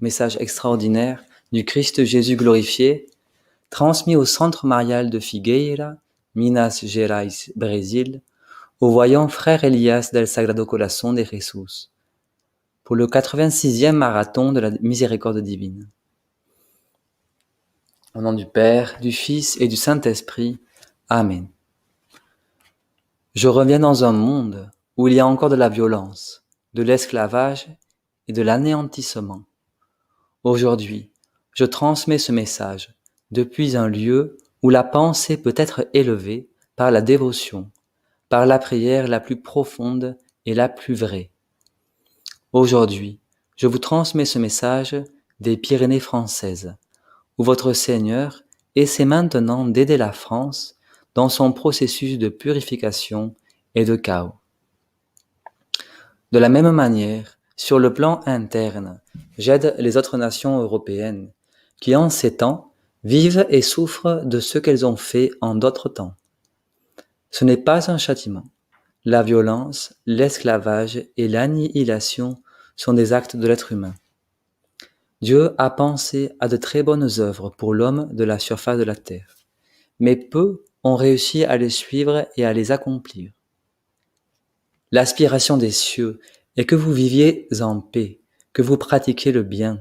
message extraordinaire du Christ Jésus glorifié, transmis au Centre Marial de Figueira, Minas Gerais, Brésil, au voyant frère Elias del Sagrado Corazón de Jesús, pour le 86e marathon de la miséricorde divine. Au nom du Père, du Fils et du Saint-Esprit. Amen. Je reviens dans un monde où il y a encore de la violence, de l'esclavage et de l'anéantissement. Aujourd'hui, je transmets ce message depuis un lieu où la pensée peut être élevée par la dévotion, par la prière la plus profonde et la plus vraie. Aujourd'hui, je vous transmets ce message des Pyrénées françaises, où votre Seigneur essaie maintenant d'aider la France dans son processus de purification et de chaos. De la même manière, sur le plan interne, j'aide les autres nations européennes qui, en ces temps, vivent et souffrent de ce qu'elles ont fait en d'autres temps. Ce n'est pas un châtiment. La violence, l'esclavage et l'annihilation sont des actes de l'être humain. Dieu a pensé à de très bonnes œuvres pour l'homme de la surface de la terre, mais peu ont réussi à les suivre et à les accomplir. L'aspiration des cieux est que vous viviez en paix, que vous pratiquiez le bien,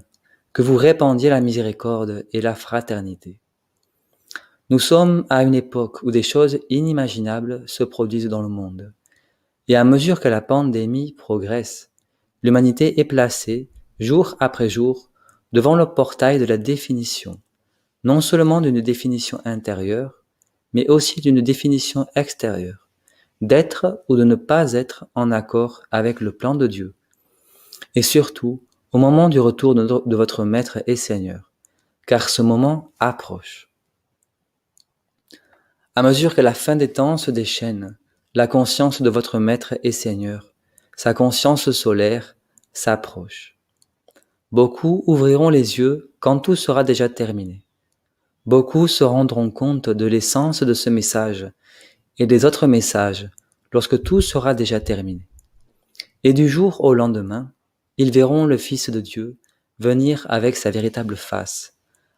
que vous répandiez la miséricorde et la fraternité. Nous sommes à une époque où des choses inimaginables se produisent dans le monde. Et à mesure que la pandémie progresse, l'humanité est placée, jour après jour, devant le portail de la définition, non seulement d'une définition intérieure, mais aussi d'une définition extérieure, d'être ou de ne pas être en accord avec le plan de Dieu. Et surtout, au moment du retour de votre Maître et Seigneur, car ce moment approche. À mesure que la fin des temps se déchaîne, la conscience de votre Maître et Seigneur, sa conscience solaire, s'approche. Beaucoup ouvriront les yeux quand tout sera déjà terminé. Beaucoup se rendront compte de l'essence de ce message et des autres messages lorsque tout sera déjà terminé. Et du jour au lendemain, ils verront le Fils de Dieu venir avec sa véritable face,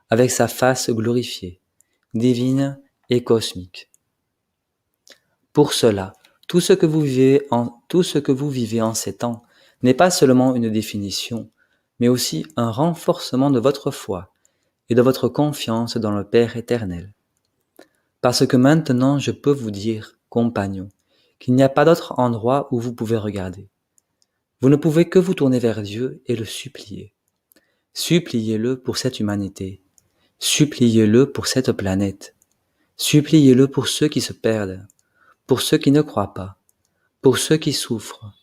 avec sa face glorifiée, divine et cosmique. Pour cela, tout ce que vous vivez en ces temps n'est pas seulement une définition, mais aussi un renforcement de votre foi et de votre confiance dans le Père éternel. Parce que maintenant je peux vous dire, compagnons, qu'il n'y a pas d'autre endroit où vous pouvez regarder. Vous ne pouvez que vous tourner vers Dieu et le supplier. Suppliez-le pour cette humanité. Suppliez-le pour cette planète. Suppliez-le pour ceux qui se perdent, pour ceux qui ne croient pas, pour ceux qui souffrent,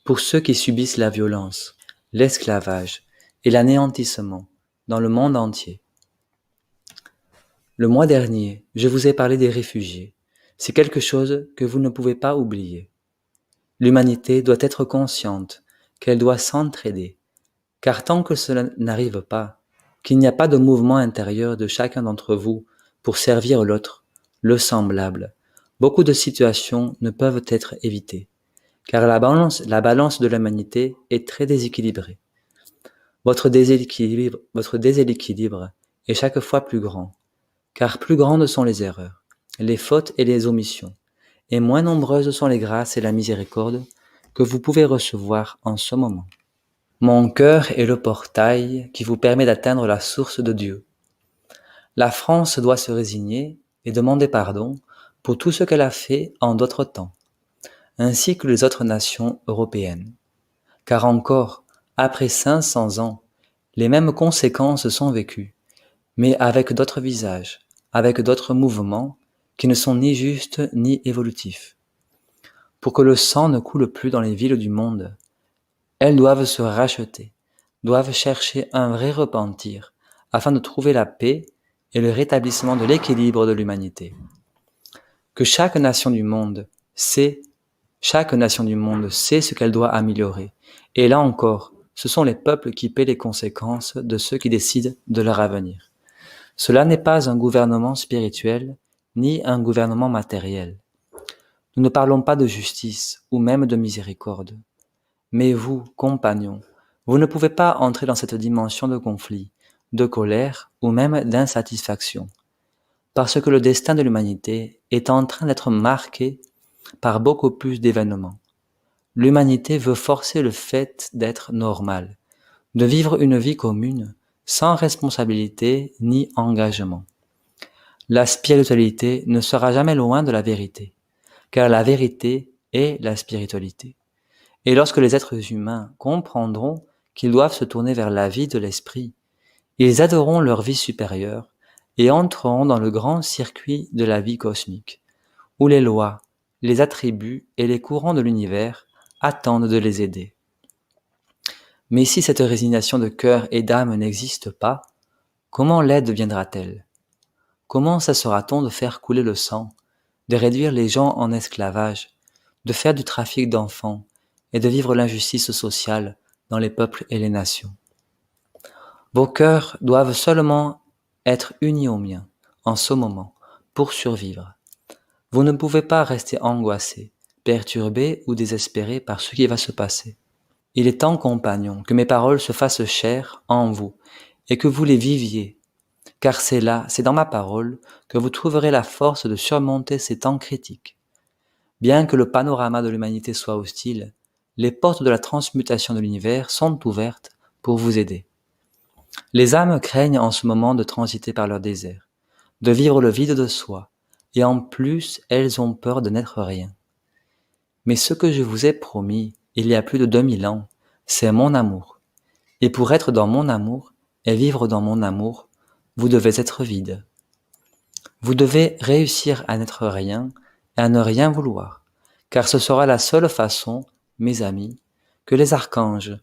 pour ceux qui subissent la violence, l'esclavage et l'anéantissement dans le monde entier. Le mois dernier, je vous ai parlé des réfugiés. C'est quelque chose que vous ne pouvez pas oublier. L'humanité doit être consciente qu'elle doit s'entraider, car tant que cela n'arrive pas, qu'il n'y a pas de mouvement intérieur de chacun d'entre vous pour servir l'autre, le semblable, beaucoup de situations ne peuvent être évitées, car la balance de l'humanité est très déséquilibrée. Votre déséquilibre est chaque fois plus grand, car plus grandes sont les erreurs, les fautes et les omissions, et moins nombreuses sont les grâces et la miséricorde que vous pouvez recevoir en ce moment. Mon cœur est le portail qui vous permet d'atteindre la source de Dieu. La France doit se résigner et demander pardon pour tout ce qu'elle a fait en d'autres temps, ainsi que les autres nations européennes. Car encore, après 500 ans, les mêmes conséquences sont vécues, mais avec d'autres visages, avec d'autres mouvements qui ne sont ni justes ni évolutifs. Pour que le sang ne coule plus dans les villes du monde, elles doivent se racheter, doivent chercher un vrai repentir, afin de trouver la paix et le rétablissement de l'équilibre de l'humanité. Que chaque nation du monde sait ce qu'elle doit améliorer. Et là encore, ce sont les peuples qui paient les conséquences de ceux qui décident de leur avenir. Cela n'est pas un gouvernement spirituel, ni un gouvernement matériel. Nous ne parlons pas de justice ou même de miséricorde. Mais vous, compagnons, Vous ne pouvez pas entrer dans cette dimension de conflit, de colère ou même d'insatisfaction, parce que le destin de l'humanité est en train d'être marqué par beaucoup plus d'événements. L'humanité veut forcer le fait d'être normale, de vivre une vie commune, sans responsabilité ni engagement. La spiritualité ne sera jamais loin de la vérité, car la vérité est la spiritualité. Et lorsque les êtres humains comprendront qu'ils doivent se tourner vers la vie de l'esprit, ils aideront leur vie supérieure et entreront dans le grand circuit de la vie cosmique, où les lois, les attributs et les courants de l'univers attendent de les aider. Mais si cette résignation de cœur et d'âme n'existe pas, comment l'aide viendra-t-elle? Comment cessera-t-on de faire couler le sang, de réduire les gens en esclavage, de faire du trafic d'enfants et de vivre l'injustice sociale dans les peuples et les nations? Vos cœurs doivent seulement être unis aux miens, en ce moment, pour survivre. Vous ne pouvez pas rester angoissé, perturbé ou désespéré par ce qui va se passer. Il est temps, compagnons, que mes paroles se fassent chair en vous et que vous les viviez, car c'est là, c'est dans ma parole, que vous trouverez la force de surmonter ces temps critiques. Bien que le panorama de l'humanité soit hostile, les portes de la transmutation de l'univers sont ouvertes pour vous aider. Les âmes craignent en ce moment de transiter par leur désert, de vivre le vide de soi, et en plus elles ont peur de n'être rien. Mais ce que je vous ai promis il y a plus de 2000 ans, c'est mon amour. Et pour être dans mon amour et vivre dans mon amour, vous devez être vide. Vous devez réussir à n'être rien et à ne rien vouloir, car ce sera la seule façon, mes amis, que les archanges,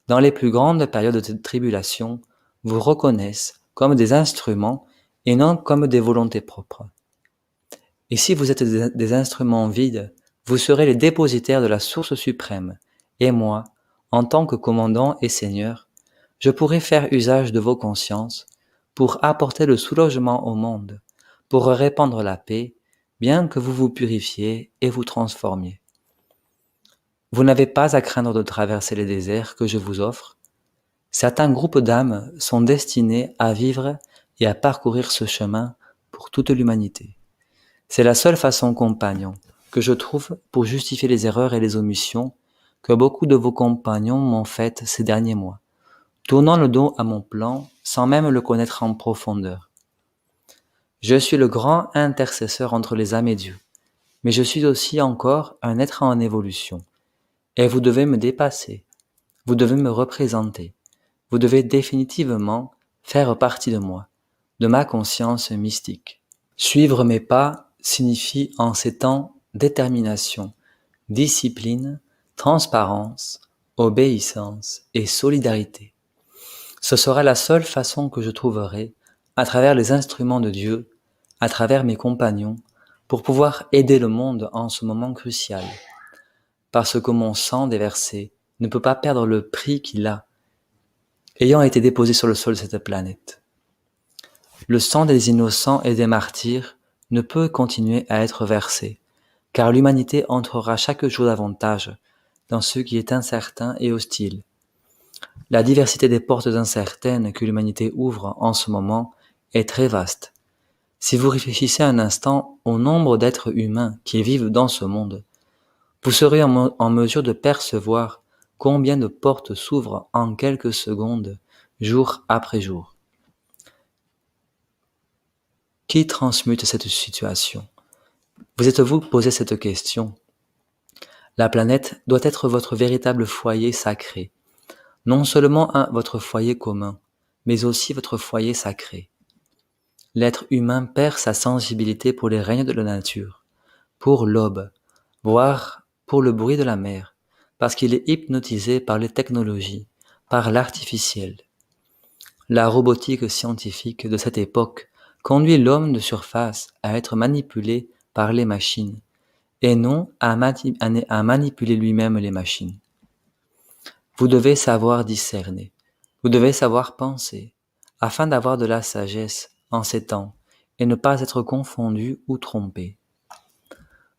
dans les plus grandes périodes de tribulation, vous reconnaissent comme des instruments et non comme des volontés propres. Et si vous êtes des instruments vides, vous serez les dépositaires de la source suprême, et moi, en tant que commandant et seigneur, je pourrai faire usage de vos consciences pour apporter le soulagement au monde, pour répandre la paix, bien que vous vous purifiez et vous transformiez. Vous n'avez pas à craindre de traverser les déserts que je vous offre. Certains groupes d'âmes sont destinés à vivre et à parcourir ce chemin pour toute l'humanité. C'est la seule façon, compagnon, que je trouve pour justifier les erreurs et les omissions que beaucoup de vos compagnons m'ont faites ces derniers mois, tournant le dos à mon plan sans même le connaître en profondeur. Je suis le grand intercesseur entre les âmes et Dieu, mais je suis aussi encore un être en évolution, et vous devez me dépasser, vous devez me représenter, vous devez définitivement faire partie de moi, de ma conscience mystique. Suivre mes pas signifie en ces temps détermination, discipline, transparence, obéissance et solidarité. Ce sera la seule façon que je trouverai, à travers les instruments de Dieu, à travers mes compagnons, pour pouvoir aider le monde en ce moment crucial. Parce que mon sang déversé ne peut pas perdre le prix qu'il a, ayant été déposé sur le sol de cette planète. Le sang des innocents et des martyrs ne peut continuer à être versé, car l'humanité entrera chaque jour davantage dans ce qui est incertain et hostile. La diversité des portes incertaines que l'humanité ouvre en ce moment est très vaste. Si vous réfléchissez un instant au nombre d'êtres humains qui vivent dans ce monde, vous serez en mesure de percevoir combien de portes s'ouvrent en quelques secondes, jour après jour. Qui transmute cette situation? Vous êtes-vous posé cette question? La planète doit être votre véritable foyer sacré. Non seulement votre foyer commun, mais aussi votre foyer sacré. L'être humain perd sa sensibilité pour les règnes de la nature, pour l'aube, voire pour le bruit de la mer, parce qu'il est hypnotisé par les technologies, par l'artificiel. La robotique scientifique de cette époque conduit l'homme de surface à être manipulé par les machines, et non à manipuler lui-même les machines. Vous devez savoir discerner, vous devez savoir penser, afin d'avoir de la sagesse en ces temps, et ne pas être confondu ou trompé.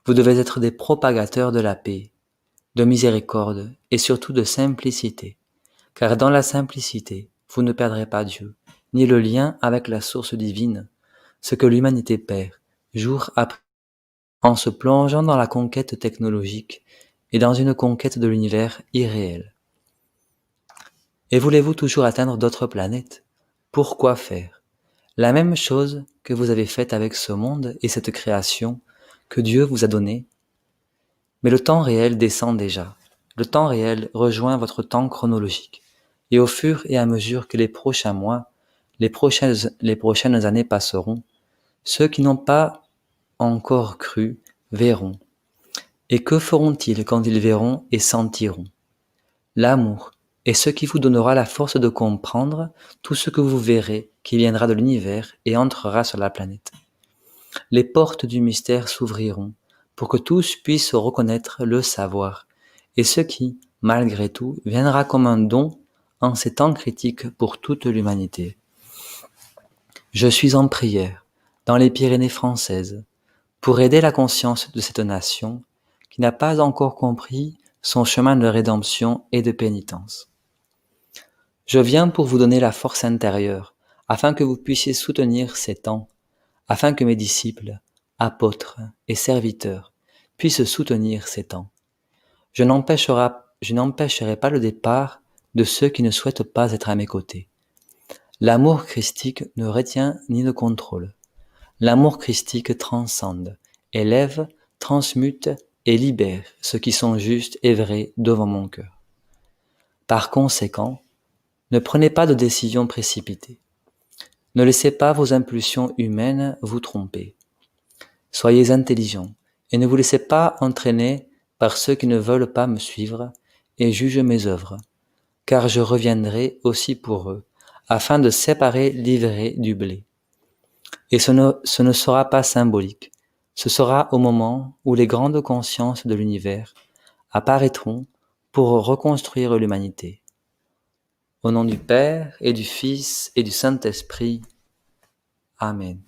Vous devez être des propagateurs de la paix, de miséricorde et surtout de simplicité, car dans la simplicité, vous ne perdrez pas Dieu, ni le lien avec la source divine, ce que l'humanité perd, jour après, en se plongeant dans la conquête technologique et dans une conquête de l'univers irréel. Et voulez-vous toujours atteindre d'autres planètes? Pourquoi faire la même chose que vous avez faite avec ce monde et cette création que Dieu vous a donnée? Mais le temps réel descend déjà. Le temps réel rejoint votre temps chronologique. Et au fur et à mesure que les prochains mois, les prochaines années passeront, ceux qui n'ont pas encore cru verront. Et que feront-ils quand ils verront et sentiront? L'amour est ce qui vous donnera la force de comprendre tout ce que vous verrez qui viendra de l'univers et entrera sur la planète. Les portes du mystère s'ouvriront pour que tous puissent reconnaître le savoir, et ce qui, malgré tout, viendra comme un don en ces temps critiques pour toute l'humanité. Je suis en prière, dans les Pyrénées françaises, pour aider la conscience de cette nation qui n'a pas encore compris son chemin de rédemption et de pénitence. Je viens pour vous donner la force intérieure, afin que vous puissiez soutenir ces temps, afin que mes disciples, apôtres et serviteurs puissent soutenir ces temps. Je n'empêcherai pas le départ de ceux qui ne souhaitent pas être à mes côtés. L'amour christique ne retient ni ne contrôle. L'amour christique transcende, élève, transmute et libère ceux qui sont justes et vrais devant mon cœur. Par conséquent, ne prenez pas de décisions précipitées. Ne laissez pas vos impulsions humaines vous tromper. Soyez intelligents et ne vous laissez pas entraîner par ceux qui ne veulent pas me suivre et jugent mes œuvres, car je reviendrai aussi pour eux, afin de séparer l'ivraie du blé. Et ce ne sera pas symbolique, ce sera au moment où les grandes consciences de l'univers apparaîtront pour reconstruire l'humanité. Au nom du Père et du Fils et du Saint-Esprit. Amen.